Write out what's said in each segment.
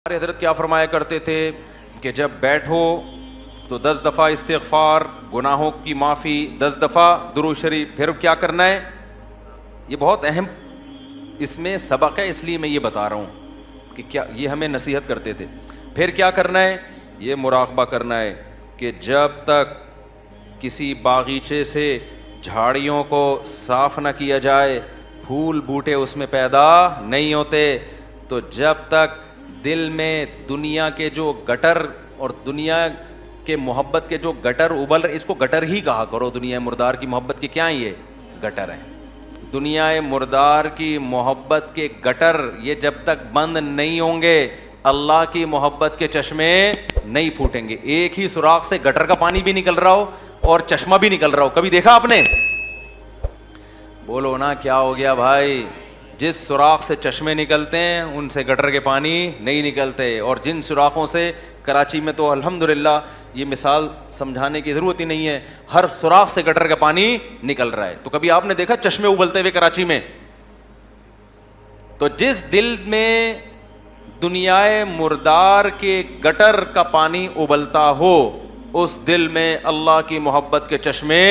ہمارے حضرت کیا فرمایا کرتے تھے کہ جب بیٹھو تو 10 دفعہ استغفار، گناہوں کی معافی، 10 دفعہ درود شریف. پھر کیا کرنا ہے؟ یہ بہت اہم اس میں سبق ہے، اس لیے میں یہ بتا رہا ہوں کہ کیا یہ ہمیں نصیحت کرتے تھے. پھر کیا کرنا ہے؟ یہ مراقبہ کرنا ہے کہ جب تک کسی باغیچے سے جھاڑیوں کو صاف نہ کیا جائے، پھول بوٹے اس میں پیدا نہیں ہوتے. تو جب تک دل میں دنیا کے جو گٹر اور دنیا کے محبت کے جو گٹر ابل رہے، اس کو گٹر ہی کہا کرو، دنیا مردار کی محبت کے کیا ہیں؟ یہ گٹر ہیں. دنیا مردار کی محبت کے گٹر یہ جب تک بند نہیں ہوں گے، اللہ کی محبت کے چشمے نہیں پھوٹیں گے. ایک ہی سوراخ سے گٹر کا پانی بھی نکل رہا ہو اور چشمہ بھی نکل رہا ہو، کبھی دیکھا آپ نے؟ بولو نا کیا ہو گیا بھائی؟ جس سوراخ سے چشمے نکلتے ہیں ان سے گٹر کے پانی نہیں نکلتے. اور جن سوراخوں سے کراچی میں تو الحمدللہ یہ مثال سمجھانے کی ضرورت ہی نہیں ہے، ہر سوراخ سے گٹر کا پانی نکل رہا ہے. تو کبھی آپ نے دیکھا چشمے ابلتے ہوئے کراچی میں؟ تو جس دل میں دنیا مردار کے گٹر کا پانی ابلتا ہو، اس دل میں اللہ کی محبت کے چشمے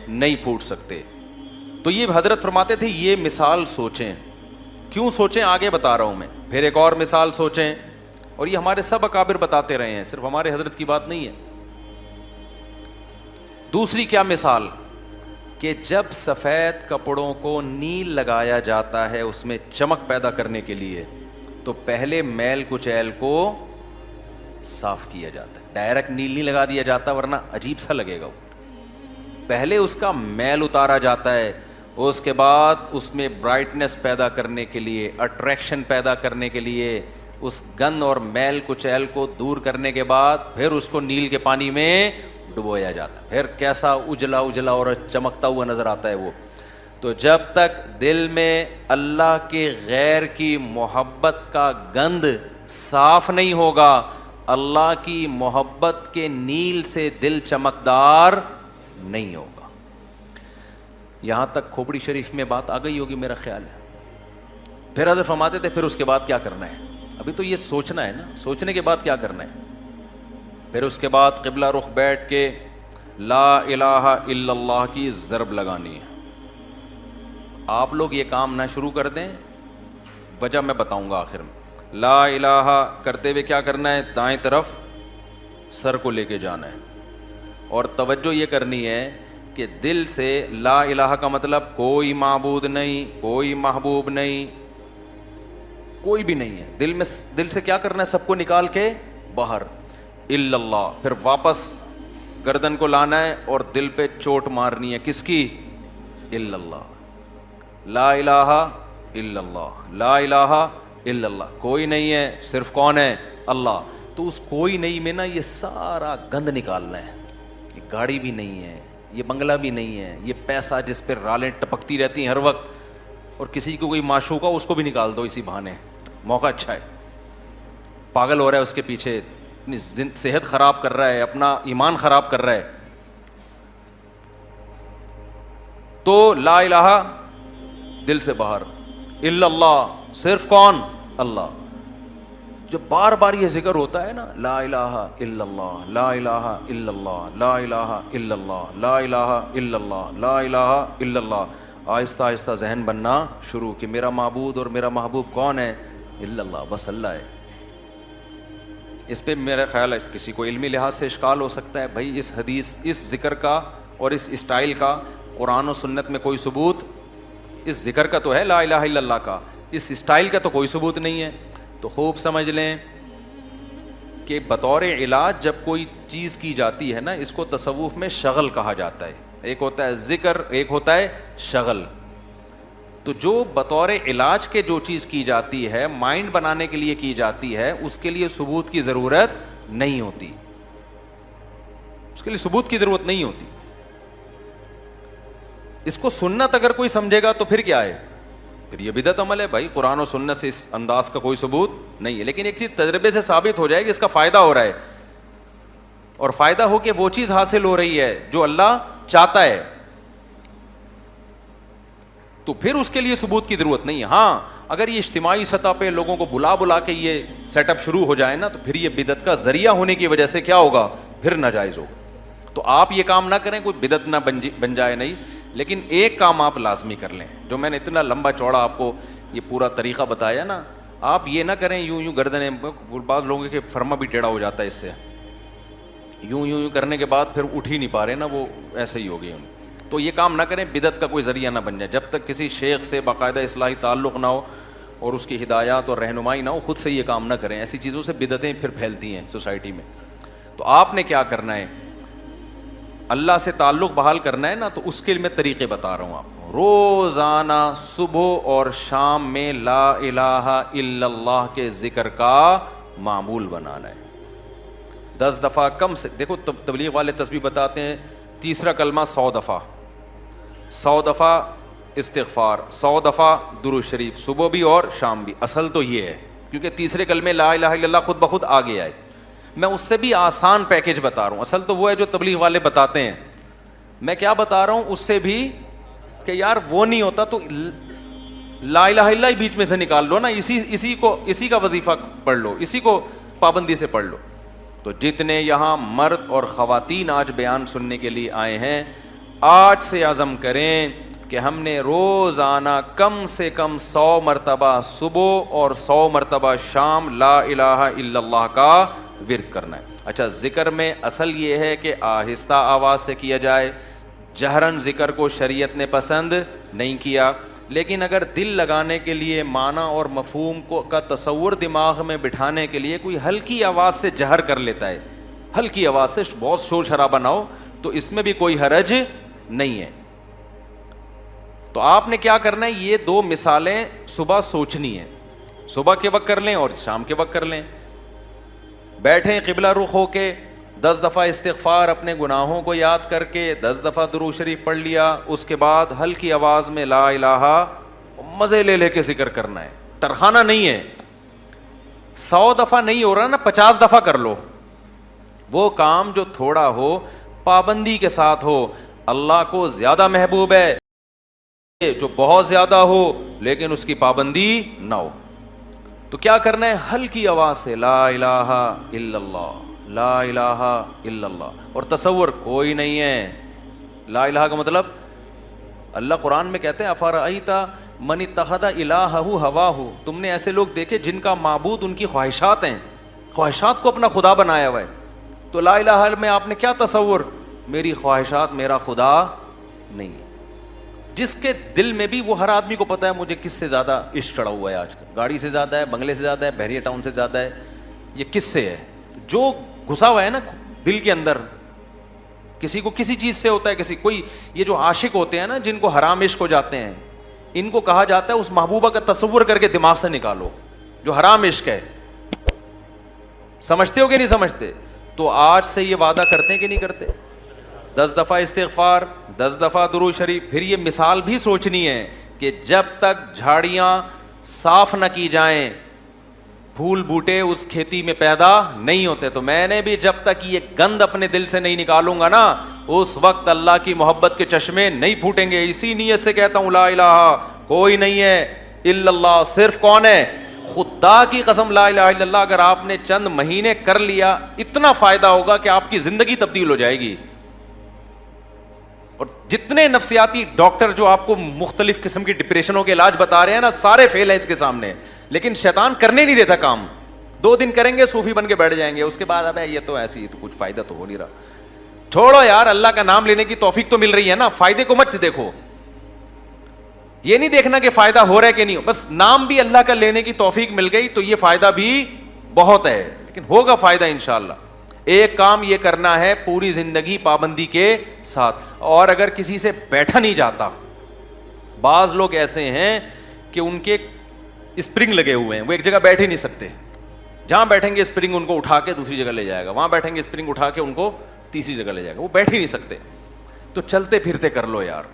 نہیں پھوٹ سکتے. تو یہ حضرت فرماتے تھے یہ مثال سوچیں. کیوں سوچیں؟ آگے بتا رہا ہوں میں. پھر ایک اور مثال سوچیں، اور یہ ہمارے سب اکابر بتاتے رہے ہیں، صرف ہمارے حضرت کی بات نہیں ہے. دوسری کیا مثال؟ کہ جب سفید کپڑوں کو نیل لگایا جاتا ہے اس میں چمک پیدا کرنے کے لیے، تو پہلے میل کچیل کو صاف کیا جاتا ہے. ڈائریکٹ نیل نہیں لگا دیا جاتا ورنہ عجیب سا لگے گا. پہلے اس کا میل اتارا جاتا ہے، اس کے بعد اس میں برائٹنس پیدا کرنے کے لیے، اٹریکشن پیدا کرنے کے لیے، اس گند اور میل کچیل کو دور کرنے کے بعد پھر اس کو نیل کے پانی میں ڈبویا جاتا ہے. پھر کیسا اجلا اجلا اور چمکتا ہوا نظر آتا ہے وہ. تو جب تک دل میں اللہ کے غیر کی محبت کا گند صاف نہیں ہوگا، اللہ کی محبت کے نیل سے دل چمکدار نہیں ہوگا. یہاں تک کھوپڑی شریف میں بات آ گئی ہوگی میرا خیال ہے. پھر حضرت فرماتے تھے پھر اس کے بعد کیا کرنا ہے؟ ابھی تو یہ سوچنا ہے نا، سوچنے کے بعد کیا کرنا ہے؟ پھر اس کے بعد قبلہ رخ بیٹھ کے لا الہ الا اللہ کی ضرب لگانی ہے. آپ لوگ یہ کام نہ شروع کر دیں، وجہ میں بتاؤں گا آخر میں. لا الہ کرتے ہوئے کیا کرنا ہے؟ دائیں طرف سر کو لے کے جانا ہے، اور توجہ یہ کرنی ہے کہ دل سے لا الہ کا مطلب کوئی معبود نہیں، کوئی محبوب نہیں، کوئی بھی نہیں ہے. دل سے کیا کرنا ہے؟ سب کو نکال کے باہر الا اللہ. پھر واپس گردن کو لانا ہے اور دل پہ چوٹ مارنی ہے. کس کی؟ الا اللہ. لا الہ الا اللہ، لا الہ الا اللہ. کوئی نہیں ہے، صرف کون ہے؟ اللہ. تو اس کوئی نہیں میں نا یہ سارا گند نکالنا ہے. یہ گاڑی بھی نہیں ہے، یہ بنگلہ بھی نہیں ہے، یہ پیسہ جس پہ رالیں ٹپکتی رہتی ہیں ہر وقت، اور کسی کو کوئی معشوق ہو اس کو بھی نکال دو اسی بہانے، موقع اچھا ہے. پاگل ہو رہا ہے اس کے پیچھے، اپنی صحت خراب کر رہا ہے، اپنا ایمان خراب کر رہا ہے. تو لا الہ دل سے باہر، الا اللہ صرف کون؟ اللہ. جو بار بار یہ ذکر ہوتا ہے نا، لا الہ الا اللہ، لا الہ الا اللہ، لا الہ الا اللہ، لا الہ الا اللہ، لا الہ الا اللہ، آہستہ آہستہ ذہن بننا شروع کہ میرا معبود اور میرا محبوب کون ہے؟ الا اللہ، بس اللہ ہے. اس پہ میرا خیال ہے کسی کو علمی لحاظ سے اشکال ہو سکتا ہے، بھائی اس حدیث، اس ذکر کا اور اس اسٹائل کا قرآن و سنت میں کوئی ثبوت، اس ذکر کا تو ہے لا الہ الا اللہ کا، اس اسٹائل کا تو کوئی ثبوت نہیں ہے. تو خوب سمجھ لیں کہ بطور علاج جب کوئی چیز کی جاتی ہے نا، اس کو تصوف میں شغل کہا جاتا ہے. ایک ہوتا ہے ذکر، ایک ہوتا ہے شغل. تو جو بطور علاج کے جو چیز کی جاتی ہے، مائنڈ بنانے کے لیے کی جاتی ہے، اس کے لیے ثبوت کی ضرورت نہیں ہوتی، اس کے لیے ثبوت کی ضرورت نہیں ہوتی. اس کو سنت اگر کوئی سمجھے گا تو پھر کیا ہے؟ پھر یہ بدعت عمل ہے. بھائی قرآن و سنت سے اس انداز کا کوئی ثبوت نہیں ہے، لیکن ایک چیز تجربے سے ثابت ہو جائے کہ اس کا فائدہ ہو رہا ہے، اور فائدہ ہو کے وہ چیز حاصل ہو رہی ہے جو اللہ چاہتا ہے، تو پھر اس کے لیے ثبوت کی ضرورت نہیں ہے. ہاں اگر یہ اجتماعی سطح پہ لوگوں کو بلا بلا کے یہ سیٹ اپ شروع ہو جائے نا تو پھر یہ بدعت کا ذریعہ ہونے کی وجہ سے کیا ہوگا, پھر ناجائز ہوگا. تو آپ یہ کام نہ کریں, کوئی بدعت نہ بن جائے نہیں, لیکن ایک کام آپ لازمی کر لیں. جو میں نے اتنا لمبا چوڑا آپ کو یہ پورا طریقہ بتایا نا, آپ یہ نہ کریں یوں گردنیں, بعض لوگوں کے فرما بھی ٹیڑھا ہو جاتا ہے اس سے, یوں کرنے کے بعد پھر اٹھ ہی نہیں پا رہے نا, وہ ایسے ہی ہو گئی. تو یہ کام نہ کریں, بدعت کا کوئی ذریعہ نہ بن جائے. جب تک کسی شیخ سے باقاعدہ اصلاحی تعلق نہ ہو اور اس کی ہدایات اور رہنمائی نہ ہو, خود سے یہ کام نہ کریں. ایسی چیزوں سے بدعتیں پھر پھیلتی ہیں سوسائٹی میں. تو آپ نے کیا کرنا ہے, اللہ سے تعلق بحال کرنا ہے نا, تو اس کے لیے میں طریقے بتا رہا ہوں آپ کو. روزانہ صبح اور شام میں لا الہ الا اللہ کے ذکر کا معمول بنانا ہے. 10 دفعہ کم سے, دیکھو تبلیغ والے تسبیح بتاتے ہیں, تیسرا کلمہ 100 دفعہ, 100 دفعہ استغفار, 100 دفعہ درود شریف, صبح بھی اور شام بھی. اصل تو یہ ہے, کیونکہ تیسرے کلمے لا الہ الا اللہ خود بخود آ گیا ہے. میں اس سے بھی آسان پیکیج بتا رہا ہوں. اصل تو وہ ہے جو تبلیغ والے بتاتے ہیں. میں کیا بتا رہا ہوں اس سے بھی, کہ یار وہ نہیں ہوتا تو لا الہ الا اللہ ہی بیچ میں سے نکال لو نا, اسی کا وظیفہ پڑھ لو, اسی کو پابندی سے پڑھ لو. تو جتنے یہاں مرد اور خواتین آج بیان سننے کے لیے آئے ہیں, آج سے عزم کریں کہ ہم نے روزانہ کم سے کم 100 مرتبہ صبح اور 100 مرتبہ شام لا الہ الا اللہ کا ورد کرنا ہے. اچھا, ذکر میں اصل یہ ہے کہ آہستہ آواز سے کیا جائے. جہرن ذکر کو شریعت نے پسند نہیں کیا, لیکن اگر دل لگانے کے لیے, معنی اور مفہوم کا تصور دماغ میں بٹھانے کے لیے کوئی ہلکی آواز سے جہر کر لیتا ہے, ہلکی آواز سے, بہت شور شرابہ نہ ہو, تو اس میں بھی کوئی حرج نہیں ہے. تو آپ نے کیا کرنا ہے, یہ 2 مثالیں صبح سوچنی ہیں. صبح کے وقت کر لیں اور شام کے وقت کر لیں. بیٹھیں قبلہ رخ ہو کے, 10 دفعہ استغفار اپنے گناہوں کو یاد کر کے, 10 دفعہ درود شریف پڑھ لیا. اس کے بعد ہلکی آواز میں لا الہ, مزے لے کے ذکر کرنا ہے, ٹرخانا نہیں ہے. 100 دفعہ نہیں ہو رہا نا, 50 دفعہ کر لو. وہ کام جو تھوڑا ہو, پابندی کے ساتھ ہو. اللہ کو زیادہ محبوب ہے جو بہت زیادہ ہو لیکن اس کی پابندی نہ ہو. تو کیا کرنا ہے, ہلکی آواز سے لا الہ الا اللہ, لا الہ الا اللہ. اور تصور کوئی نہیں ہے. لا الہ کا مطلب, اللہ قرآن میں کہتے ہیں افرأیت من اتخذ الہہ ہواہ, تم نے ایسے لوگ دیکھے جن کا معبود ان کی خواہشات ہیں, خواہشات کو اپنا خدا بنایا ہوا ہے. تو لا الہ میں آپ نے کیا تصور, میری خواہشات میرا خدا نہیں ہے. جس کے دل میں بھی, وہ ہر آدمی کو پتا ہے مجھے کس سے زیادہ عشق چڑھا ہوا ہے آج کل, گاڑی سے زیادہ ہے, بنگلے سے زیادہ ہے, بحریہ ٹاؤن سے زیادہ ہے, یہ کس سے ہے, جو گھسا ہوا ہے نا دل کے اندر. کسی کو کسی چیز سے ہوتا ہے, کسی کوئی, یہ جو عاشق ہوتے ہیں نا جن کو حرام عشق ہو جاتے ہیں, ان کو کہا جاتا ہے اس محبوبہ کا تصور کر کے دماغ سے نکالو جو حرام عشق ہے. سمجھتے ہو کہ نہیں سمجھتے؟ تو آج سے یہ وعدہ کرتے ہیں کہ نہیں کرتے, 10 دفعہ استغفار, 10 دفعہ درود شریف. پھر یہ مثال بھی سوچنی ہے کہ جب تک جھاڑیاں صاف نہ کی جائیں, پھول بوٹے اس کھیتی میں پیدا نہیں ہوتے. تو میں نے بھی جب تک یہ گند اپنے دل سے نہیں نکالوں گا نا, اس وقت اللہ کی محبت کے چشمے نہیں پھوٹیں گے. اسی نیت سے کہتا ہوں لا الہ کوئی نہیں ہے الا اللہ, صرف کون ہے, خدا کی قسم لا الہ الا اللہ. اگر آپ نے چند مہینے کر لیا, اتنا فائدہ ہوگا کہ آپ کی زندگی تبدیل ہو جائے گی. اور جتنے نفسیاتی ڈاکٹر جو آپ کو مختلف قسم کی ڈپریشنوں کے علاج بتا رہے ہیں نا, سارے فیل ہیں اس کے سامنے. لیکن شیطان کرنے نہیں دیتا کام. 2 دن کریں گے, صوفی بن کے بیٹھ جائیں گے, اس کے بعد اب یہ تو ایسی ہی, تو کچھ فائدہ تو ہو نہیں رہا. چھوڑو یار, اللہ کا نام لینے کی توفیق تو مل رہی ہے نا, فائدے کو مت دیکھو. یہ نہیں دیکھنا کہ فائدہ ہو رہا ہے کہ نہیں, بس نام بھی اللہ کا لینے کی توفیق مل گئی تو یہ فائدہ بھی بہت ہے, لیکن ہوگا فائدہ انشاءاللہ. ایک کام یہ کرنا ہے پوری زندگی پابندی کے ساتھ. اور اگر کسی سے بیٹھا نہیں جاتا, بعض لوگ ایسے ہیں کہ ان کے اسپرنگ لگے ہوئے ہیں, وہ ایک جگہ بیٹھ ہی نہیں سکتے. جہاں بیٹھیں گے اسپرنگ ان کو اٹھا کے دوسری جگہ لے جائے گا, وہاں بیٹھیں گے اسپرنگ اٹھا کے ان کو تیسری جگہ لے جائے گا, وہ بیٹھ ہی نہیں سکتے. تو چلتے پھرتے کر لو یار,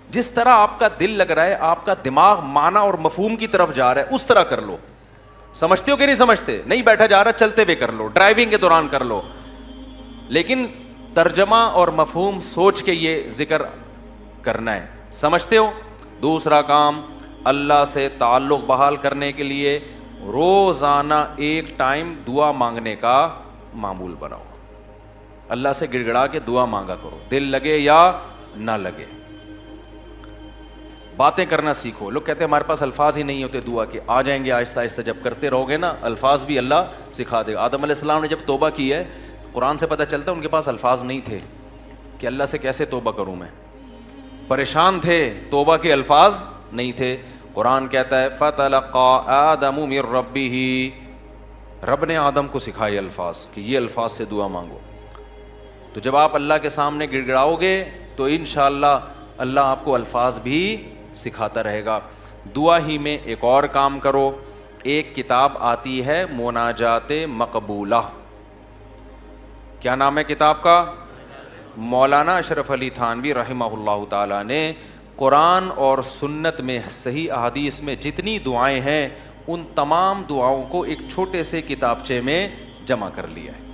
جس طرح آپ کا دل لگ رہا ہے, آپ کا دماغ معنی اور مفہوم کی طرف جا رہا ہے, اس طرح کر لو. سمجھتے ہو کہ نہیں سمجھتے؟ نہیں بیٹھا جا رہا, چلتے ہوئے کر لو, ڈرائیونگ کے دوران کر لو, لیکن ترجمہ اور مفہوم سوچ کے یہ ذکر کرنا ہے. سمجھتے ہو؟ دوسرا کام, اللہ سے تعلق بحال کرنے کے لیے روزانہ ایک ٹائم دعا مانگنے کا معمول بناؤ. اللہ سے گڑ گڑا کے دعا مانگا کرو, دل لگے یا نہ لگے. باتیں کرنا سیکھو. لوگ کہتے ہیں ہمارے پاس الفاظ ہی نہیں ہوتے دعا کے. آ جائیں گے آہستہ آہستہ, جب کرتے رہو گے نا الفاظ بھی اللہ سکھا دے گا. آدم علیہ السلام نے جب توبہ کی ہے, قرآن سے پتہ چلتا ہے ان کے پاس الفاظ نہیں تھے کہ اللہ سے کیسے توبہ کروں میں. پریشان تھے, توبہ کے الفاظ نہیں تھے. قرآن کہتا ہے فَتَلَقَّىٰ آدَمُ مِن رَبِّهِ, رب نے آدم کو سکھائے الفاظ کہ یہ الفاظ سے دعا مانگو. تو جب آپ اللہ کے سامنے گڑ گڑاؤ گے تو انشاءاللہ اللہ آپ کو الفاظ بھی سکھاتا رہے گا. دعا ہی میں ایک اور کام کرو. ایک کتاب آتی ہے مناجات مقبولہ. کیا نام ہے کتاب کا؟ مولانا اشرف علی تھانوی رحمہ اللہ تعالیٰ نے قرآن اور سنت میں صحیح احادیث میں جتنی دعائیں ہیں ان تمام دعاؤں کو ایک چھوٹے سے کتابچے میں جمع کر لیا ہے.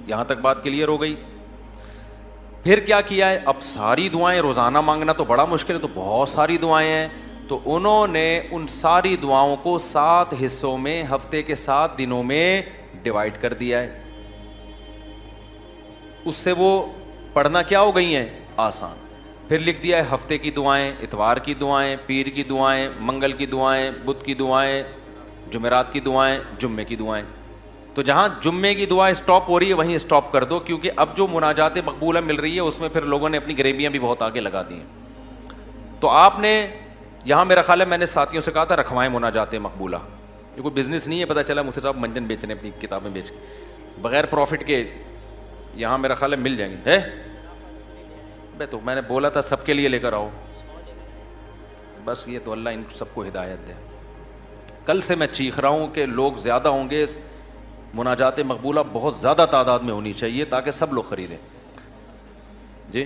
یہاں تک بات کلیئر ہو گئی. پھر کیا کیا ہے؟ اب ساری دعائیں روزانہ مانگنا تو بڑا مشکل ہے, تو بہت ساری دعائیں ہیں, تو انہوں نے ان ساری دعاؤں کو 7 حصوں میں ہفتے کے 7 دنوں میں ڈیوائڈ کر دیا ہے. اس سے وہ پڑھنا کیا ہو گئی ہیں؟ آسان. پھر لکھ دیا ہے ہفتے کی دعائیں, اتوار کی دعائیں, پیر کی دعائیں, منگل کی دعائیں, بدھ کی دعائیں, جمعرات کی دعائیں, جمعے کی دعائیں. تو جہاں جمعے کی دعا اسٹاپ ہو رہی ہے وہیں اسٹاپ کر دو, کیونکہ اب جو مناجات مقبولہ مل رہی ہے اس میں پھر لوگوں نے اپنی گریبیاں بھی بہت آگے لگا دی ہیں. تو آپ نے یہاں میرا خیال ہے میں نے ساتھیوں سے کہا تھا رکھوائیں مناجات مقبولہ. یہ کوئی بزنس نہیں ہے, پتہ چلا مفتی صاحب منجن بیچ رہے ہیں اپنی کتابیں بیچ کے بغیر پروفٹ کے. یہاں میرا خیال ہے مل جائیں گے. بھائی تو میں نے بولا تھا سب کے لیے لے کر آؤ. بس یہ تو اللہ ان سب کو ہدایت دے. کل سے میں چیخ رہا ہوں کہ لوگ زیادہ ہوں گے, مناجات مقبولہ بہت زیادہ تعداد میں ہونی چاہیے تاکہ سب لوگ خریدیں. جی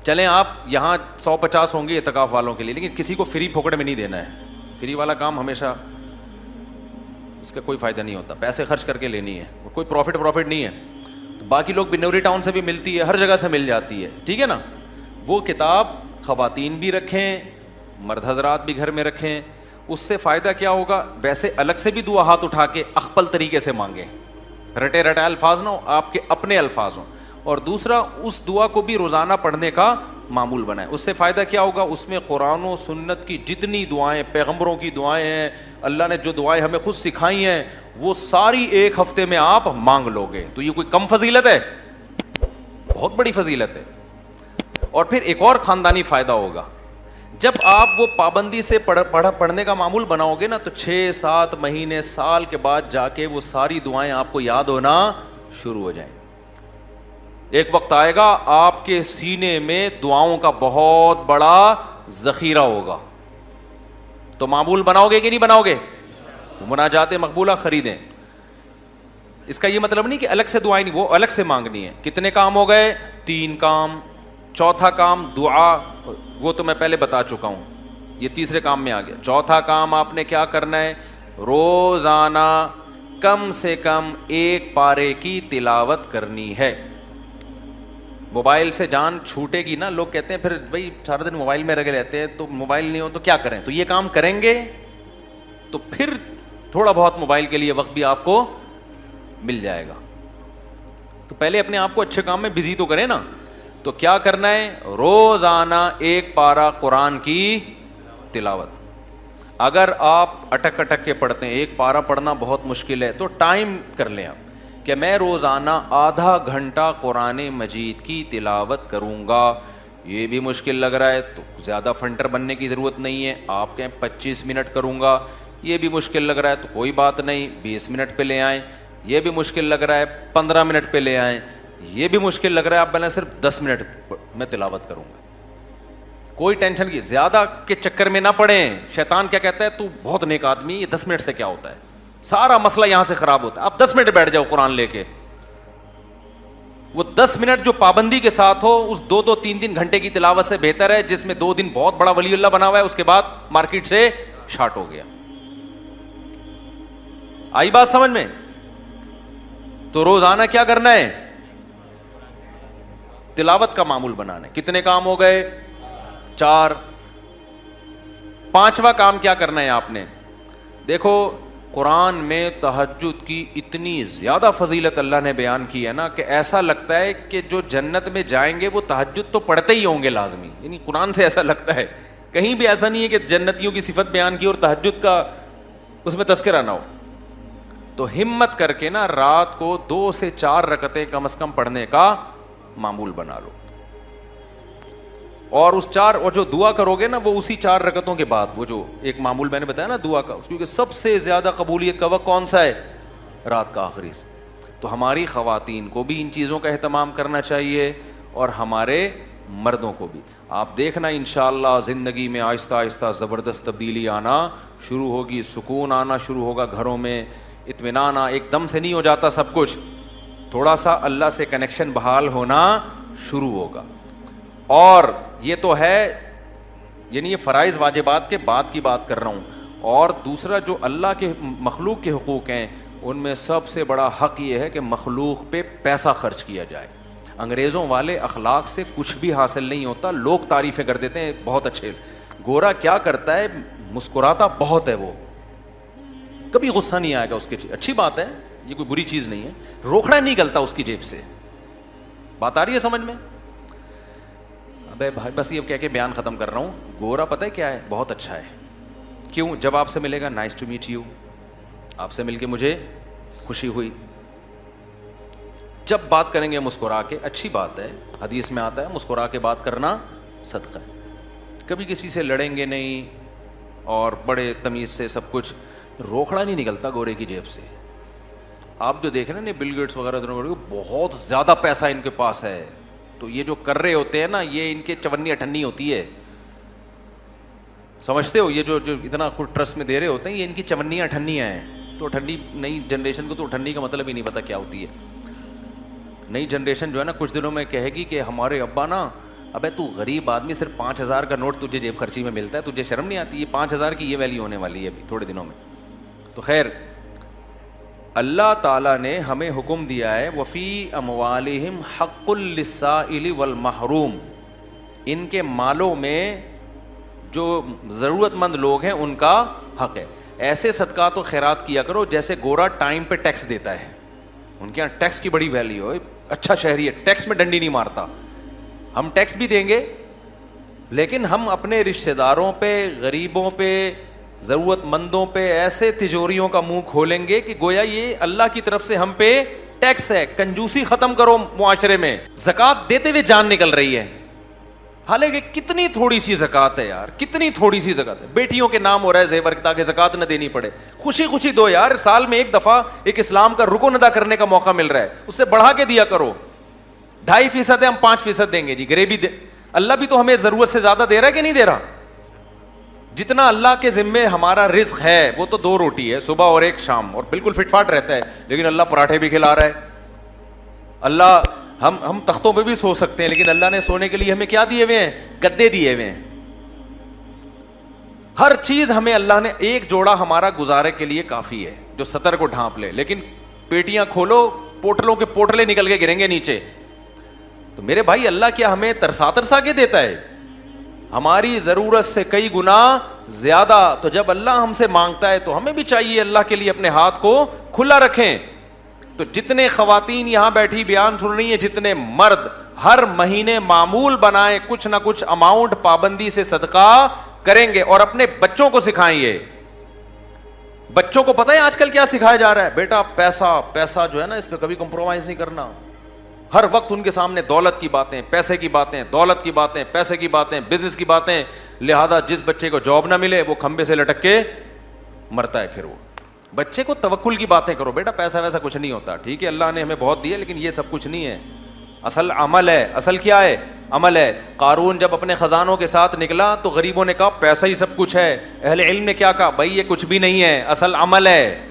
چلیں آپ یہاں 150 ہوں گے اعتکاف والوں کے لیے, لیکن کسی کو فری پھوکٹ میں نہیں دینا ہے. فری والا کام ہمیشہ اس کا کوئی فائدہ نہیں ہوتا, پیسے خرچ کر کے لینی ہے, کوئی پروفٹ نہیں ہے. تو باقی لوگ بنوری ٹاؤن سے بھی ملتی ہے, ہر جگہ سے مل جاتی ہے, ٹھیک ہے نا. وہ کتاب خواتین بھی رکھیں, مرد حضرات بھی گھر میں رکھیں. اس سے فائدہ کیا ہوگا؟ ویسے الگ سے بھی دعا ہاتھ اٹھا کے اخپل طریقے سے مانگیں, رٹے رٹے الفاظ نہ ہو, آپ کے اپنے الفاظ ہوں. اور دوسرا اس دعا کو بھی روزانہ پڑھنے کا معمول بنائیں. اس سے فائدہ کیا ہوگا؟ اس میں قرآن و سنت کی جتنی دعائیں, پیغمبروں کی دعائیں ہیں, اللہ نے جو دعائیں ہمیں خود سکھائی ہیں, وہ ساری ایک ہفتے میں آپ مانگ لو گے. تو یہ کوئی کم فضیلت ہے؟ بہت بڑی فضیلت ہے. اور پھر ایک اور خاندانی فائدہ ہوگا, جب آپ وہ پابندی سے پڑھنے کا معمول بناؤ گے نا, تو 6-7 مہینے سال کے بعد جا کے وہ ساری دعائیں آپ کو یاد ہونا شروع ہو جائیں. ایک وقت آئے گا آپ کے سینے میں دعاؤں کا بہت بڑا ذخیرہ ہوگا. تو معمول بناؤ گے کہ نہیں بناؤ گے؟ مناجات مقبولہ خریدیں. اس کا یہ مطلب نہیں کہ الگ سے دعائیں نہیں, وہ الگ سے مانگنی ہے. کتنے کام ہو گئے؟ 3 کام. چوتھا کام دعا, وہ تو میں پہلے بتا چکا ہوں, یہ تیسرے کام میں آ گیا. چوتھا کام آپ نے کیا کرنا ہے؟ روزانہ کم سے کم 1 پارے کی تلاوت کرنی ہے. موبائل سے جان چھوٹے گی نا, لوگ کہتے ہیں پھر بھائی سارا دن موبائل میں لگے رہتے ہیں, تو موبائل نہیں ہو تو کیا کریں؟ تو یہ کام کریں گے تو پھر تھوڑا بہت موبائل کے لیے وقت بھی آپ کو مل جائے گا. تو پہلے اپنے آپ کو اچھے کام میں بزی تو کریں نا. تو کیا کرنا ہے؟ روزانہ 1 پارہ قرآن کی تلاوت. اگر آپ اٹک کے پڑھتے ہیں, 1 پارہ پڑھنا بہت مشکل ہے, تو ٹائم کر لیں آپ کہ میں روزانہ آدھا گھنٹہ قرآن مجید کی تلاوت کروں گا. یہ بھی مشکل لگ رہا ہے تو زیادہ فنٹر بننے کی ضرورت نہیں ہے, آپ کہیں 25 منٹ کروں گا. یہ بھی مشکل لگ رہا ہے تو کوئی بات نہیں, 20 منٹ پہ لے آئیں. یہ بھی مشکل لگ رہا ہے 15 منٹ پہ لے آئیں. یہ بھی مشکل لگ رہا ہے آپ بولیں صرف 10 منٹ میں تلاوت کروں گا. کوئی ٹینشن کی زیادہ کے چکر میں نہ پڑیں. شیطان کیا کہتا ہے؟ تو بہت نیک آدمی, یہ 10 منٹ سے کیا ہوتا ہے, سارا مسئلہ یہاں سے خراب ہوتا ہے. آپ 10 منٹ بیٹھ جاؤ قرآن لے کے. وہ 10 منٹ جو پابندی کے ساتھ ہو, اس 2-3 گھنٹے کی تلاوت سے بہتر ہے جس میں 2 دن بہت بڑا ولی اللہ بنا ہوا ہے, اس کے بعد مارکیٹ سے شارٹ ہو گیا. آئی بات سمجھ میں؟ تو روزانہ کیا کرنا ہے؟ تلاوت کا معمول بنانا ہے. کتنے کام ہو گئے؟ 4. پانچواں کام کیا کرنا ہے آپ نے؟ دیکھو قرآن میں تہجد کی اتنی زیادہ فضیلت اللہ نے بیان کی ہے نا کہ ایسا لگتا ہے کہ جو جنت میں جائیں گے وہ تہجد تو پڑھتے ہی ہوں گے لازمی. یعنی قرآن سے ایسا لگتا ہے, کہیں بھی ایسا نہیں ہے کہ جنتیوں کی صفت بیان کی اور تہجد کا اس میں تذکرہ نہ ہو. تو ہمت کر کے نا رات کو 2 سے 4 رکعتیں کم از کم پڑھنے کا معمول بنا لو. اور اس 4 اور جو دعا کرو گے نا وہ اسی 4 رکعتوں کے بعد, وہ جو ایک معمول میں نے بتایا نا دعا کا, کیونکہ سب سے زیادہ قبولیت کا وقت کون سا ہے؟ رات کا آخری. تو ہماری خواتین کو بھی ان چیزوں کا اہتمام کرنا چاہیے اور ہمارے مردوں کو بھی. آپ دیکھنا انشاءاللہ زندگی میں آہستہ آہستہ زبردست تبدیلی آنا شروع ہوگی, سکون آنا شروع ہوگا گھروں میں, اطمینان. ایک دم سے نہیں ہو جاتا سب کچھ, تھوڑا سا اللہ سے کنیکشن بحال ہونا شروع ہوگا. اور یہ تو ہے, یعنی یہ فرائض واجبات کے بعد کی بات کر رہا ہوں. اور دوسرا جو اللہ کے مخلوق کے حقوق ہیں ان میں سب سے بڑا حق یہ ہے کہ مخلوق پہ پیسہ خرچ کیا جائے. انگریزوں والے اخلاق سے کچھ بھی حاصل نہیں ہوتا, لوگ تعریفیں کر دیتے ہیں بہت اچھے. گورا کیا کرتا ہے؟ مسکراتا بہت ہے, وہ کبھی غصہ نہیں آئے گا اس کے, اچھی بات ہے, یہ کوئی بری چیز نہیں ہے. روکھڑا نہیں نکلتا اس کی جیب سے. بات آ رہی ہے سمجھ میں؟ ابے بھائی بس یہ کہہ کے بیان ختم کر رہا ہوں. گورا پتہ ہے کیا ہے؟ بہت اچھا ہے. کیوں؟ جب آپ سے ملے گا نائس ٹو میٹ یو, آپ سے مل کے مجھے خوشی ہوئی. جب بات کریں گے مسکرا کے, اچھی بات ہے, حدیث میں آتا ہے مسکرا کے بات کرنا صدقہ ہے. کبھی کسی سے لڑیں گے نہیں اور بڑے تمیز سے سب کچھ. روکھڑا نہیں نکلتا گورے کی جیب سے. آپ جو دیکھ رہے ہیں نا بل گیٹس وغیرہ بہت زیادہ پیسہ ان کے پاس ہے, تو یہ جو کر رہے ہوتے ہیں نا یہ ان کے چونی اٹھنی ہوتی ہے, سمجھتے ہو؟ یہ جو اتنا خود ٹرسٹ میں دے رہے ہوتے ہیں یہ ان کی چونیاں اٹھنیاں ہیں. تو اٹھنی نئی جنریشن کو تو اٹھنی کا مطلب ہی نہیں پتا کیا ہوتی ہے. نئی جنریشن جو ہے نا کچھ دنوں میں کہے گی کہ ہمارے ابا نا, ابے تو غریب آدمی, صرف 5,000 کا نوٹ تجھے جیب خرچی میں ملتا ہے, تجھے شرم نہیں آتی؟ یہ 5,000 کی یہ ویلیو ہونے والی ہے ابھی تھوڑے دنوں میں. تو خیر اللہ تعالیٰ نے ہمیں حکم دیا ہے وفی اموالہم حق للسائل والمحروم, ان کے مالوں میں جو ضرورت مند لوگ ہیں ان کا حق ہے. ایسے صدقات و خیرات کیا کرو جیسے گورا ٹائم پہ ٹیکس دیتا ہے. ان کے یہاں ٹیکس کی بڑی ویلیو ہے, اچھا شہری ہے, ٹیکس میں ڈنڈی نہیں مارتا. ہم ٹیکس بھی دیں گے لیکن ہم اپنے رشتہ داروں پہ, غریبوں پہ, ضرورت مندوں پہ ایسے تجوریوں کا منہ کھولیں گے کہ گویا یہ اللہ کی طرف سے ہم پہ ٹیکس ہے. کنجوسی ختم کرو معاشرے میں. زکوٰۃ دیتے ہوئے جان نکل رہی ہے, حالانکہ کتنی تھوڑی سی زکوٰۃ ہے یار, کتنی تھوڑی سی زکوٰۃ ہے. بیٹیوں کے نام ہو رہا ہے زیور تاکہ زکوٰۃ نہ دینی پڑے. خوشی خوشی دو یار, سال میں ایک دفعہ ایک اسلام کا رکن ادا کرنے کا موقع مل رہا ہے, اس سے بڑھا کے دیا کرو. 2.5% ہے, ہم 5% دیں گے جی, غریبی اللہ بھی تو ہمیں ضرورت سے زیادہ دے رہا ہے کہ نہیں دے رہا؟ جتنا اللہ کے ذمے ہمارا رزق ہے وہ تو 2 روٹی ہے صبح اور ایک شام, اور بالکل فٹ فاٹ رہتا ہے, لیکن اللہ پراٹھے بھی کھلا رہا ہے. اللہ ہم تختوں پہ بھی سو سکتے ہیں لیکن اللہ نے سونے کے لیے ہمیں کیا دیے ہوئے ہیں؟ گدے دیے ہوئے ہیں. ہر چیز ہمیں اللہ نے, ایک جوڑا ہمارا گزارے کے لیے کافی ہے جو سطر کو ڈھانپ لے, لیکن پیٹیاں کھولو پوٹلوں کے پوٹلے نکل کے گریں گے نیچے. تو میرے بھائی اللہ کیا ہمیں ترسا ترسا کے دیتا ہے؟ ہماری ضرورت سے کئی گنا زیادہ. تو جب اللہ ہم سے مانگتا ہے تو ہمیں بھی چاہیے اللہ کے لیے اپنے ہاتھ کو کھلا رکھیں. تو جتنے خواتین یہاں بیٹھی بیان سن رہی ہیں, جتنے مرد, ہر مہینے معمول بنائیں کچھ نہ کچھ اماؤنٹ پابندی سے صدقہ کریں گے, اور اپنے بچوں کو سکھائیں. یہ بچوں کو پتہ ہے آج کل کیا سکھایا جا رہا ہے؟ بیٹا پیسہ پیسہ جو ہے نا اس پہ کبھی کمپرومائز نہیں کرنا. ہر وقت ان کے سامنے دولت کی باتیں, پیسے کی باتیں, دولت کی باتیں, پیسے کی باتیں, بزنس کی باتیں. لہذا جس بچے کو جاب نہ ملے وہ کھمبے سے لٹک کے مرتا ہے. پھر وہ بچے کو توکل کی باتیں کرو, بیٹا پیسہ ویسا کچھ نہیں ہوتا, ٹھیک ہے اللہ نے ہمیں بہت دیا لیکن یہ سب کچھ نہیں ہے, اصل عمل ہے. اصل کیا ہے؟ عمل ہے. قارون جب اپنے خزانوں کے ساتھ نکلا تو غریبوں نے کہا پیسہ ہی سب کچھ ہے. اہل علم نے کیا کہا؟ بھائی یہ کچھ بھی نہیں ہے, اصل عمل ہے.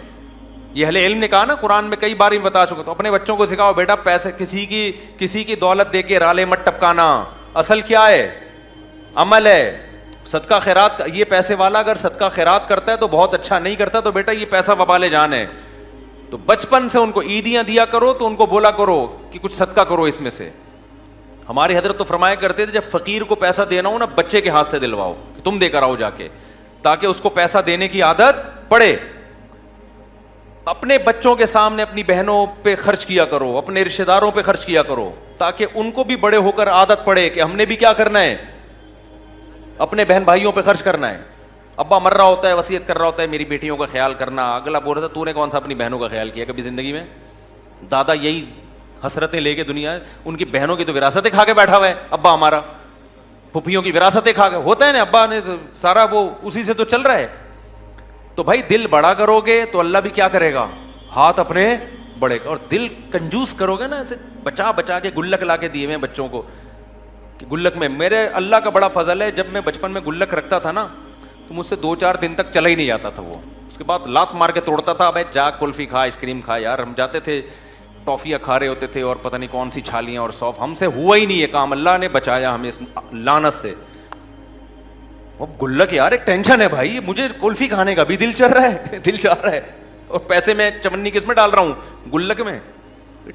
یہ اہل علم نے کہا نا, قرآن میں کئی بار ہی بتا چکا. تو اپنے بچوں کو سکھاؤ بیٹا پیسے, کسی کی دولت دے کے رالے مت ٹپکانا. اصل کیا ہے؟ عمل ہے. صدقہ خیرات, یہ پیسے والا اگر صدقہ خیرات کرتا ہے تو بہت اچھا, نہیں کرتا تو بیٹا یہ پیسہ وبال جان ہے. تو بچپن سے ان کو عیدیاں دیا کرو تو ان کو بولا کرو کہ کچھ صدقہ کرو اس میں سے. ہماری حضرت تو فرمایا کرتے تھے جب فقیر کو پیسہ دینا ہو نا بچے کے ہاتھ سے دلواؤ کہ تم دے کر آؤ جا کے. تاکہ اس کو پیسہ دینے کی عادت پڑے. اپنے بچوں کے سامنے اپنی بہنوں پہ خرچ کیا کرو, اپنے رشتہ داروں پہ خرچ کیا کرو, تاکہ ان کو بھی بڑے ہو کر عادت پڑے کہ ہم نے بھی کیا کرنا ہے, اپنے بہن بھائیوں پہ خرچ کرنا ہے. ابا مر رہا ہوتا ہے, وصیت کر رہا ہوتا ہے میری بیٹیوں کا خیال کرنا, اگلا بول رہا تھا تو نے کون سا اپنی بہنوں کا خیال کیا کبھی زندگی میں؟ دادا یہی حسرتیں لے کے دنیا, ان کی بہنوں کی تو وراثتیں کھا کے بیٹھا ہوا ہے ابا ہمارا, پھپھیوں کی وراثتیں کھا کے, ہوتا ہے نا ابا نے سارا وہ اسی سے تو چل رہا ہے. تو بھائی دل بڑا کرو گے تو اللہ بھی کیا کرے گا, ہاتھ اپنے بڑے گا. اور دل کنجوس کرو گے نا, ایسے بچا بچا کے گلک لا کے دیے ہوئے بچوں کو کہ گلک میں, میرے اللہ کا بڑا فضل ہے, جب میں بچپن میں گلک رکھتا تھا نا تو مجھ سے 2-4 دن تک چلا ہی نہیں جاتا تھا وہ, اس کے بعد لات مار کے توڑتا تھا, بھائی جا کلفی کھا, آئس کریم کھا. یار ہم جاتے تھے ٹافیاں کھا رہے ہوتے تھے اور پتہ نہیں کون سی چھالیاں اور سوف, ہم سے ہوا ہی نہیں یہ کام, اللہ نے بچایا ہمیں اس لعنت سے. وہ گلک یار ایک ٹینشن ہے بھائی, مجھے کلفی کھانے کا بھی دل چل رہا ہے, دل چاہ رہا ہے, اور پیسے میں چمنی کس میں ڈال رہا ہوں, گلک میں.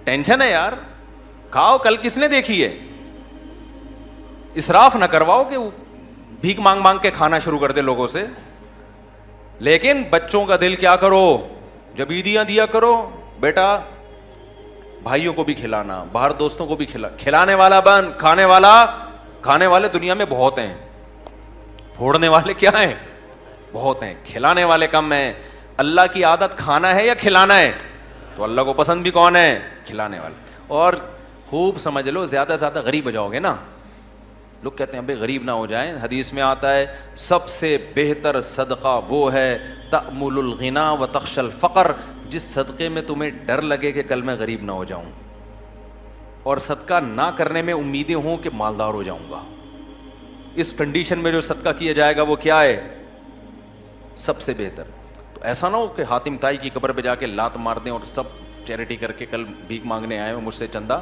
ٹینشن ہے یار, کھاؤ, کل کس نے دیکھی ہے. اسراف نہ کرواؤ کہ بھیک مانگ مانگ کے کھانا شروع کر دے لوگوں سے. لیکن بچوں کا دل کیا کرو, جب عیدیاں دیا کرو بیٹا بھائیوں کو بھی کھلانا, باہر دوستوں کو بھی کھلانے والا بن, کھانے والے دنیا میں بہت ہیں, پھوڑنے والے کیا ہیں, بہت ہیں, کھلانے والے کم ہیں. اللہ کی عادت کھانا ہے یا کھلانا ہے, تو اللہ کو پسند بھی کون ہے, کھلانے والے. اور خوب سمجھ لو, زیادہ سے زیادہ غریب ہو جاؤ گے نا, لوگ کہتے ہیں بھائی غریب نہ ہو جائیں, حدیث میں آتا ہے سب سے بہتر صدقہ وہ ہے تأمل الغنا و تخش الفقر, جس صدقے میں تمہیں ڈر لگے کہ کل میں غریب نہ ہو جاؤں, اور صدقہ نہ کرنے میں امیدیں ہوں کہ مالدار ہو جاؤں گا. اس کنڈیشن میں جو صدقہ کیا جائے گا وہ کیا ہے, سب سے بہتر. تو ایسا نہ ہو کہ حاتم طائی کی قبر پہ جا کے لات مار دیں اور سب چیریٹی کر کے کل بھیک مانگنے آئے ہیں مجھ سے چندہ.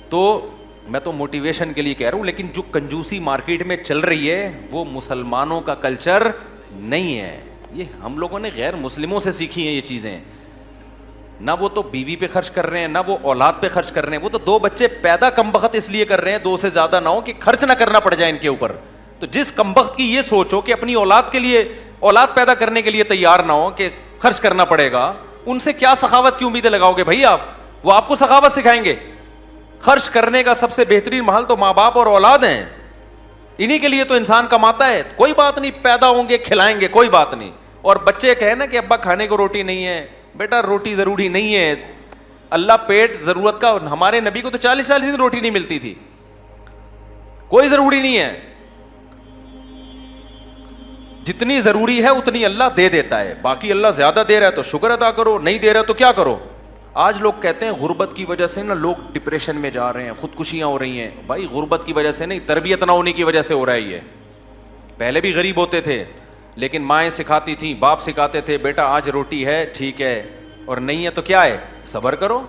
تو میں تو موٹیویشن کے لیے کہہ رہا ہوں, لیکن جو کنجوسی مارکیٹ میں چل رہی ہے وہ مسلمانوں کا کلچر نہیں ہے, یہ ہم لوگوں نے غیر مسلموں سے سیکھی ہیں یہ چیزیں. نہ وہ تو بیوی پہ خرچ کر رہے ہیں, نہ وہ اولاد پہ خرچ کر رہے ہیں, وہ تو 2 بچے پیدا کم بخت اس لیے کر رہے ہیں 2 سے زیادہ نہ ہو کہ خرچ نہ کرنا پڑ جائے ان کے اوپر. تو جس کم بخت کی یہ سوچو کہ اپنی اولاد کے لیے, اولاد پیدا کرنے کے لیے تیار نہ ہو کہ خرچ کرنا پڑے گا, ان سے کیا سخاوت کی امیدیں لگاؤ گے بھائی آپ, وہ آپ کو سخاوت سکھائیں گے. خرچ کرنے کا سب سے بہترین محل تو ماں باپ اور اولاد ہیں, انہی کے لیے تو انسان کماتا ہے. کوئی بات نہیں, پیدا ہوں گے کھلائیں گے, کوئی بات نہیں. اور بچے کہیں نا کہ ابا کھانے کو روٹی نہیں ہے, بیٹا روٹی ضروری نہیں ہے, اللہ پیٹ ضرورت کا, ہمارے نبی کو تو 40 دن روٹی نہیں ملتی تھی, کوئی ضروری نہیں ہے, جتنی ضروری ہے اتنی اللہ دے دیتا ہے, باقی اللہ زیادہ دے رہا ہے تو شکر ادا کرو, نہیں دے رہا تو کیا کرو. آج لوگ کہتے ہیں غربت کی وجہ سے نا لوگ ڈپریشن میں جا رہے ہیں, خودکشیاں ہو رہی ہیں. بھائی غربت کی وجہ سے نہیں, تربیت نہ ہونے کی وجہ سے ہو رہا ہے یہ. پہلے بھی غریب ہوتے تھے لیکن مائیں سکھاتی تھیں, باپ سکھاتے تھے, بیٹا آج روٹی ہے ٹھیک ہے, اور نہیں ہے تو کیا ہے, صبر کرو.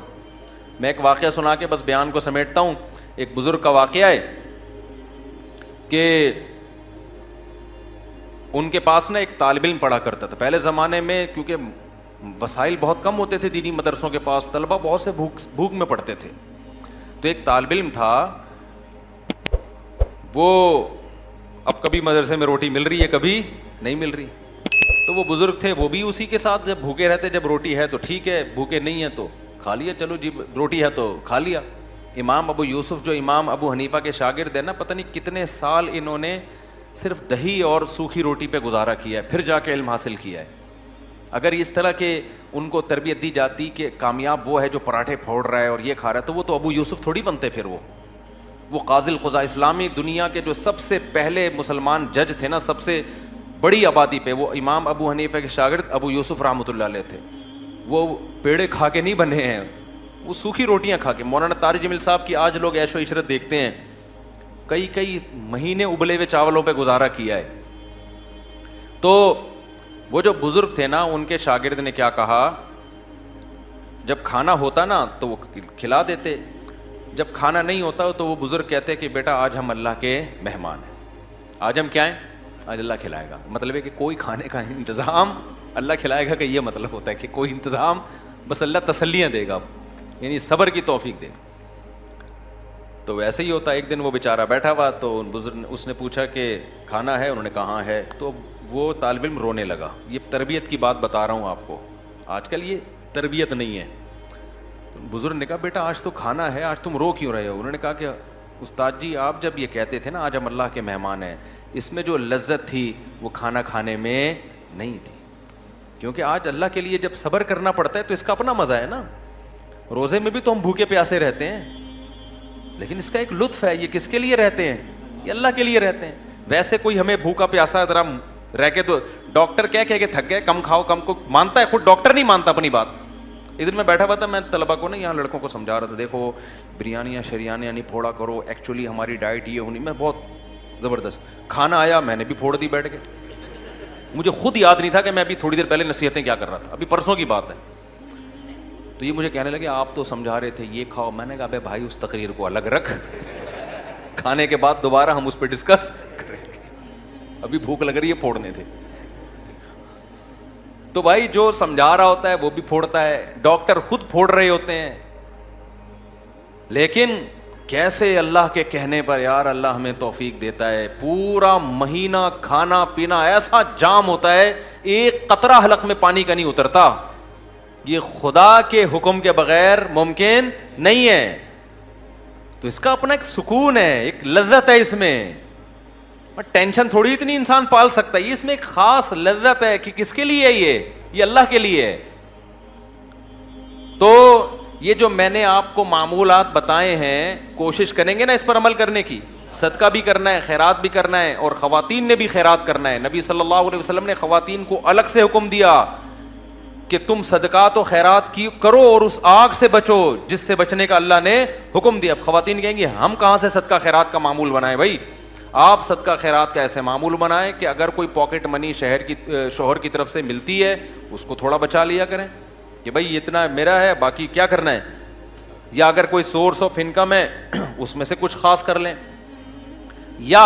میں ایک واقعہ سنا کے بس بیان کو سمیٹتا ہوں. ایک بزرگ کا واقعہ ہے کہ ان کے پاس نا ایک طالب علم پڑھا کرتا تھا. پہلے زمانے میں کیونکہ وسائل بہت کم ہوتے تھے دینی مدرسوں کے پاس, طلبہ بہت سے بھوک میں پڑھتے تھے. تو ایک طالب علم تھا, وہ اب کبھی مدرسے میں روٹی مل رہی ہے کبھی نہیں مل رہی. تو وہ بزرگ تھے, وہ بھی اسی کے ساتھ جب بھوکے رہتے, جب روٹی ہے تو ٹھیک ہے, بھوکے نہیں ہے تو کھا لیا, چلو جی روٹی ہے تو کھا لیا. امام ابو یوسف جو امام ابو حنیفہ کے شاگرد ہیں نا, پتہ نہیں کتنے سال انہوں نے صرف دہی اور سوکھی روٹی پہ گزارا کیا ہے, پھر جا کے علم حاصل کیا ہے. اگر اس طرح کے ان کو تربیت دی جاتی کہ کامیاب وہ ہے جو پراٹھے پھوڑ رہا ہے اور یہ کھا رہا ہے, تو وہ تو ابو یوسف تھوڑی بنتے. پھر وہ قاضی القضاء, اسلامی دنیا کے جو سب سے پہلے مسلمان جج تھے نا, سب سے بڑی آبادی پہ, وہ امام ابو حنیفہ کے شاگرد ابو یوسف رحمۃ اللہ علیہ تھے. وہ پیڑے کھا کے نہیں بنے ہیں, وہ سوکھی روٹیاں کھا کے. مولانا طارق جمیل صاحب کی آج لوگ عیش و عشرت دیکھتے ہیں, کئی مہینے ابلے ہوئے چاولوں پہ گزارا کیا ہے. تو وہ جو بزرگ تھے نا, ان کے شاگرد نے کیا کہا, جب کھانا ہوتا نا تو وہ کھلا دیتے, جب کھانا نہیں ہوتا تو وہ بزرگ کہتے کہ بیٹا آج ہم اللہ کے مہمان ہیں, آج ہم کیا ہیں, آج اللہ کھلائے گا. مطلب ہے کہ کوئی کھانے کا انتظام اللہ کھلائے گا, کہ یہ مطلب ہوتا ہے کہ کوئی انتظام, بس اللہ تسلیاں دے گا, یعنی صبر کی توفیق دے. تو ویسے ہی ہوتا. ایک دن وہ بیچارہ بیٹھا ہوا, تو بزرگ اس نے پوچھا کہ کھانا ہے, انہوں نے کہا ہاں ہے. تو وہ طالب علم رونے لگا. یہ تربیت کی بات بتا رہا ہوں آپ کو, آج کل یہ تربیت نہیں ہے. بزرگ نے کہا بیٹا آج تو کھانا ہے, آج تم رو کیوں رہے ہو؟ انہوں نے کہا کہ استاد جی آپ جب یہ کہتے تھے نا آج ہم اللہ کے مہمان ہیں, اس میں جو لذت تھی وہ کھانا کھانے میں نہیں تھی, کیونکہ آج اللہ کے لیے جب صبر کرنا پڑتا ہے تو اس کا اپنا مزہ ہے نا. روزے میں بھی تو ہم بھوکے پیاسے رہتے ہیں, لیکن اس کا ایک لطف ہے. یہ کس کے لیے رہتے ہیں؟ یہ اللہ کے لیے رہتے ہیں. ویسے کوئی ہمیں بھوکا پیاسا ذرا رہ کے تو ڈاکٹر کہہ کے تھک گئے, کم کھاؤ کم کو مانتا ہے, خود ڈاکٹر نہیں مانتا اپنی بات. ادھر میں بیٹھا ہوا تھا, میں طلبا کو نا یہاں لڑکوں کو سمجھا رہا تھا, دیکھو بریانیاں شریانیاں نہیں پھوڑا کرو, ایکچولی ہماری ڈائٹ یہ ہونی. میں بہت زبردست کھانا آیا میں نے بھی پھوڑ دی بیٹھ کے. مجھے خود یاد نہیں تھا کہ میں ابھی تھوڑی دیر پہلے نصیحتیں کیا کر رہا تھا, ابھی پرسوں کی بات ہے. تو یہ مجھے کہنے لگے آپ تو سمجھا رہے تھے یہ کھاؤ. میں نے کہا بے بھائی اس تقریر کو الگ رکھ, کھانے کے بعد دوبارہ ہم اس پہ ڈسکس کریں گے, ابھی بھوک لگ رہی ہے پھوڑنے تھے. تو بھائی جو سمجھا رہا ہوتا ہے وہ بھی پھوڑتا ہے, ڈاکٹر خود پھوڑ رہے ہوتے ہیں. لیکن کیسے اللہ کے کہنے پر یار اللہ ہمیں توفیق دیتا ہے, پورا مہینہ کھانا پینا ایسا جام ہوتا ہے ایک قطرہ حلق میں پانی کا نہیں اترتا. یہ خدا کے حکم کے بغیر ممکن نہیں ہے. تو اس کا اپنا ایک سکون ہے, ایک لذت ہے اس میں. ٹینشن تھوڑی اتنی انسان پال سکتا ہے, اس میں ایک خاص لذت ہے کہ کس کے لیے ہے یہ اللہ کے لیے ہے. تو یہ جو میں نے آپ کو معمولات بتائے ہیں کوشش کریں گے نا اس پر عمل کرنے کی. صدقہ بھی کرنا ہے, خیرات بھی کرنا ہے, اور خواتین نے بھی خیرات کرنا ہے. نبی صلی اللہ علیہ وسلم نے خواتین کو الگ سے حکم دیا کہ تم صدقات و خیرات کی کرو اور اس آگ سے بچو جس سے بچنے کا اللہ نے حکم دیا. اب خواتین کہیں گی ہم کہاں سے صدقہ خیرات کا معمول بنائیں؟ بھائی آپ صدقہ خیرات کا ایسے معمول بنائیں کہ اگر کوئی پاکٹ منی شوہر کی طرف سے ملتی ہے اس کو تھوڑا بچا لیا کریں کہ بھائی اتنا میرا ہے باقی کیا کرنا ہے. یا اگر کوئی سورس آف انکم ہے اس میں سے کچھ خاص کر لیں. یا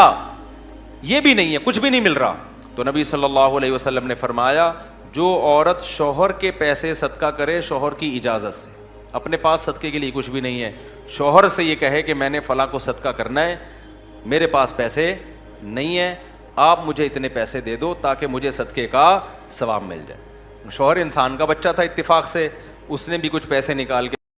یہ بھی نہیں ہے, کچھ بھی نہیں مل رہا, تو نبی صلی اللہ علیہ وسلم نے فرمایا جو عورت شوہر کے پیسے صدقہ کرے شوہر کی اجازت سے, اپنے پاس صدقے کے لیے کچھ بھی نہیں ہے, شوہر سے یہ کہے کہ میں نے فلاں کو صدقہ کرنا ہے, میرے پاس پیسے نہیں ہیں, آپ مجھے اتنے پیسے دے دو تاکہ مجھے صدقے کا ثواب مل جائے. شوہر انسان کا بچہ تھا اتفاق سے, اس نے بھی کچھ پیسے نکال کے